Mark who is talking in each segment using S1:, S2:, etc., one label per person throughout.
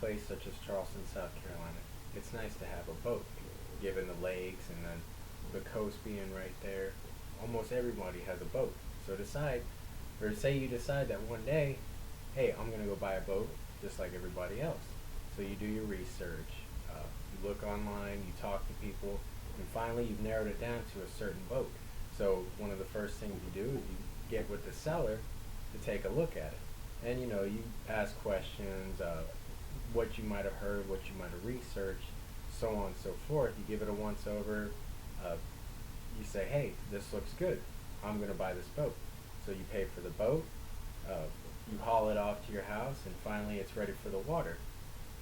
S1: place such as Charleston, South Carolina, it's nice to have a boat, given the lakes and then the coast being right there. Almost everybody has a boat. So decide, or say you decide that one day, hey, I'm gonna go buy a boat just like everybody else. So you do your research, you look online, you talk to people, and finally you've narrowed it down to a certain boat. So one of the first things you do is you get with the seller to take a look at it. And you ask questions, what you might have heard, what you might have researched, so on and so forth. You give it a once over. You say, hey, this looks good. I'm going to buy this boat. So you pay for the boat. You haul it off to your house, and finally it's ready for the water.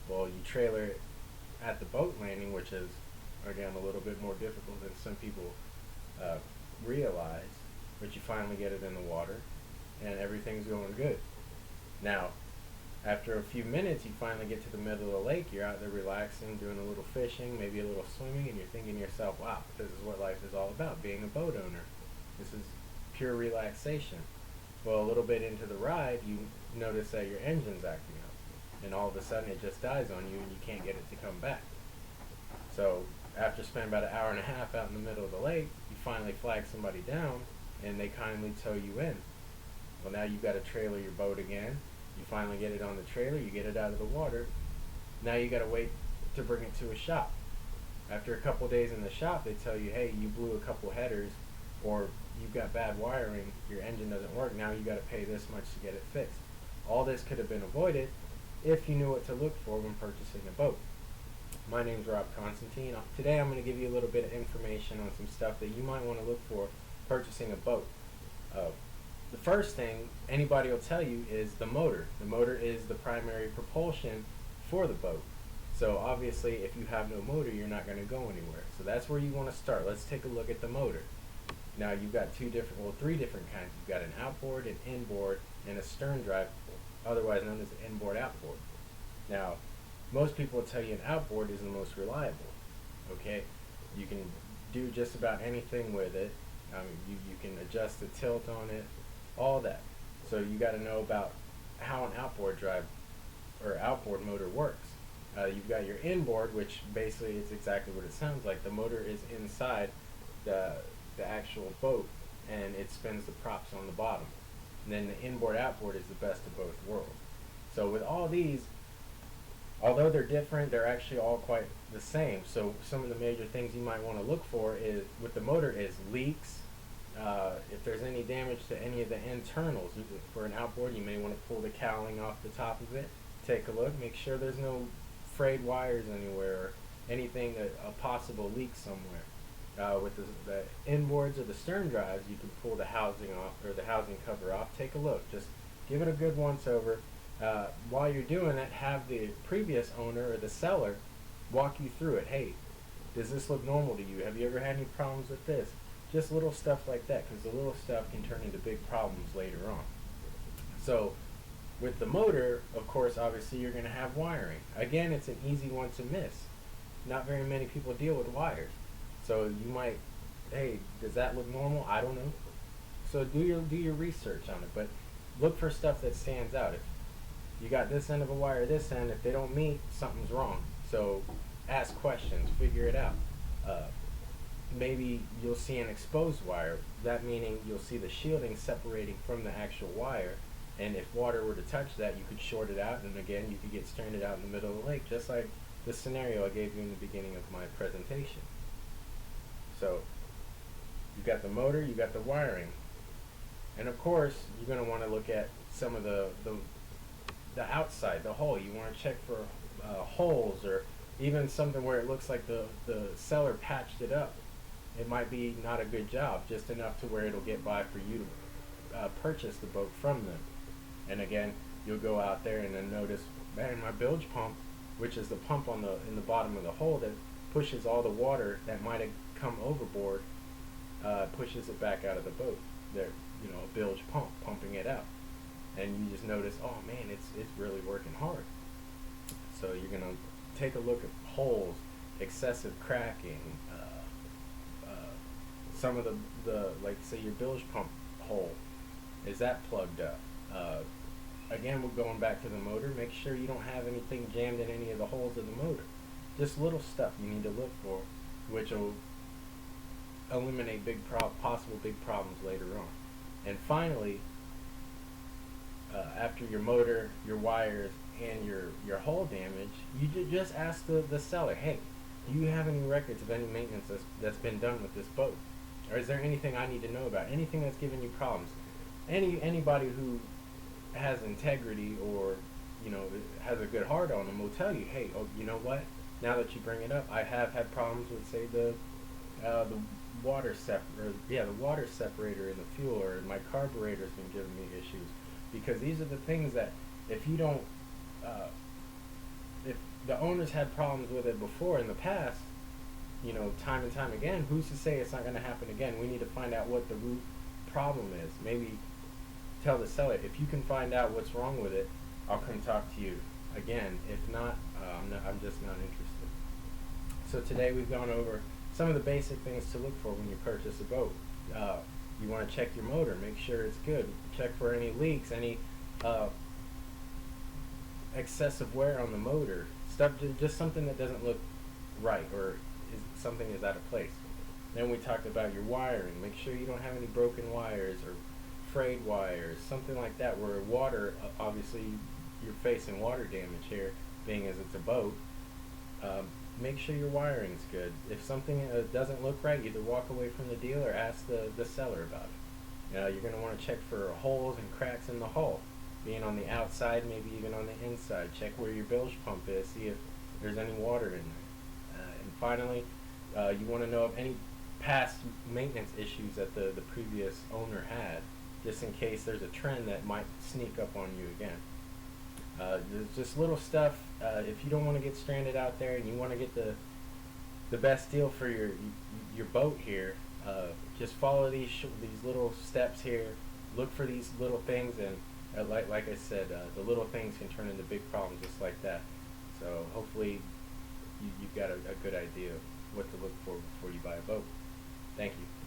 S1: Well, you trailer it at the boat landing, which is, again, a little bit more difficult than some people realize. But you finally get it in the water, and everything's going good. Now, after a few minutes, you finally get to the middle of the lake. You're out there relaxing, doing a little fishing, maybe a little swimming, and you're thinking to yourself, wow, this is what life is all about, being a boat owner. This is pure relaxation. Well, a little bit into the ride, you notice that your engine's acting up, and all of a sudden it just dies on you and you can't get it to come back. So after spending about an hour and a half out in the middle of the lake, you finally flag somebody down, and they kindly tow you in. Well, now you've got to trailer your boat again. You finally get it on the trailer, you get it out of the water. Now you got to wait to bring it to a shop. After a couple days in the shop, they tell you, hey, you blew a couple headers, or you've got bad wiring, your engine doesn't work, now you got to pay this much to get it fixed. All this could have been avoided if you knew what to look for when purchasing a boat. My name's Constantin. Today I'm going to give you a little bit of information on some stuff that you might want to look for purchasing a boat. The first thing anybody will tell you is the motor. The motor is the primary propulsion for the boat. So obviously if you have no motor, you're not going to go anywhere. So that's where you want to start. Let's take a look at the motor. Now you've got three different kinds. You've got an outboard, an inboard, and a stern drive, otherwise known as the inboard outboard. Now, most people will tell you an outboard is the most reliable. Okay, you can do just about anything with it. You can adjust the tilt on it, all that. So you got to know about how an outboard drive or outboard motor works. You've got your inboard, which basically is exactly what it sounds like. The motor is inside the actual boat, and it spins the props on the bottom. And then the inboard outboard is the best of both worlds. So with all these, although they're different, they're actually all quite the same. So some of the major things you might want to look for is with the motor is leaks. If there's any damage to any of the internals, for an outboard, you may want to pull the cowling off the top of it. Take a look, make sure there's no frayed wires anywhere or anything a possible leak somewhere. With the inboards or the stern drives, you can pull the housing off or the housing cover off. Take a look, just give it a good once over. While you're doing that, have the previous owner or the seller walk you through it. Hey, does this look normal to you? Have you ever had any problems with this? Just little stuff like that, because the little stuff can turn into big problems later on. So with the motor, of course, obviously you're going to have wiring. Again, it's an easy one to miss. Not very many people deal with wires. So you might, hey, does that look normal? I don't know. So do your research on it, but look for stuff that stands out. If you got this end of a wire, this end, if they don't meet, something's wrong. So ask questions, figure it out. Maybe you'll see an exposed wire. That meaning you'll see the shielding separating from the actual wire, and if water were to touch that, you could short it out, and again, you could get stranded out in the middle of the lake, just like the scenario I gave you in the beginning of my presentation. So you've got the motor, you've got the wiring, and of course you're going to want to look at some of the outside, the hull. You want to check for holes, or even something where it looks like the seller patched it up. It might be not a good job, just enough to where it'll get by for you to purchase the boat from them. And again, you'll go out there and then notice, man, my bilge pump, which is the pump in the bottom of the hull that pushes all the water that might have come overboard, pushes it back out of the boat. There, a bilge pump pumping it out, and you just notice, oh man, it's really working hard. So you're gonna take a look at holes, excessive cracking, some of the like say your bilge pump hole, is that plugged up? again, we're going back to the motor. Make sure you don't have anything jammed in any of the holes of the motor. Just little stuff you need to look for, which will eliminate possible big problems later on. And finally, after your motor, your wires, and your hull damage, you just ask the seller, hey, do you have any records of any maintenance that's been done with this boat? Or is there anything I need to know about? Anything that's giving you problems? Anybody who has integrity or has a good heart on them will tell you, hey, oh, you know what? Now that you bring it up, I have had problems with, say, the water the water separator in the fuel, or my carburetor's been giving me issues, because these are the things that if you don't if the owners had problems with it before in the past, time and time again, who's to say it's not going to happen again? We need to find out what the root problem is. Maybe tell the seller, if you can find out what's wrong with it, I'll come talk to you again. If not, I'm just not interested. So today we've gone over some of the basic things to look for when you purchase a boat. You want to check your motor, make sure it's good. Check for any leaks, any excessive wear on the motor, stuff, just something that doesn't look right, or something is out of place. Then we talked about your wiring. Make sure you don't have any broken wires or frayed wires, something like that, where water, obviously you're facing water damage here, being as it's a boat. Make sure your wiring's good. If something doesn't look right, either walk away from the deal or ask the seller about it. You're going to want to check for holes and cracks in the hull, being on the outside, maybe even on the inside. Check where your bilge pump is, see if there's any water in there. And finally, you want to know of any past maintenance issues that the previous owner had, just in case there's a trend that might sneak up on you again. There's just little stuff. If you don't want to get stranded out there and you want to get the best deal for your boat here, just follow these little steps here. Look for these little things, and like I said, the little things can turn into big problems just like that. So hopefully you've got a good idea of what to look for before you buy a boat. Thank you.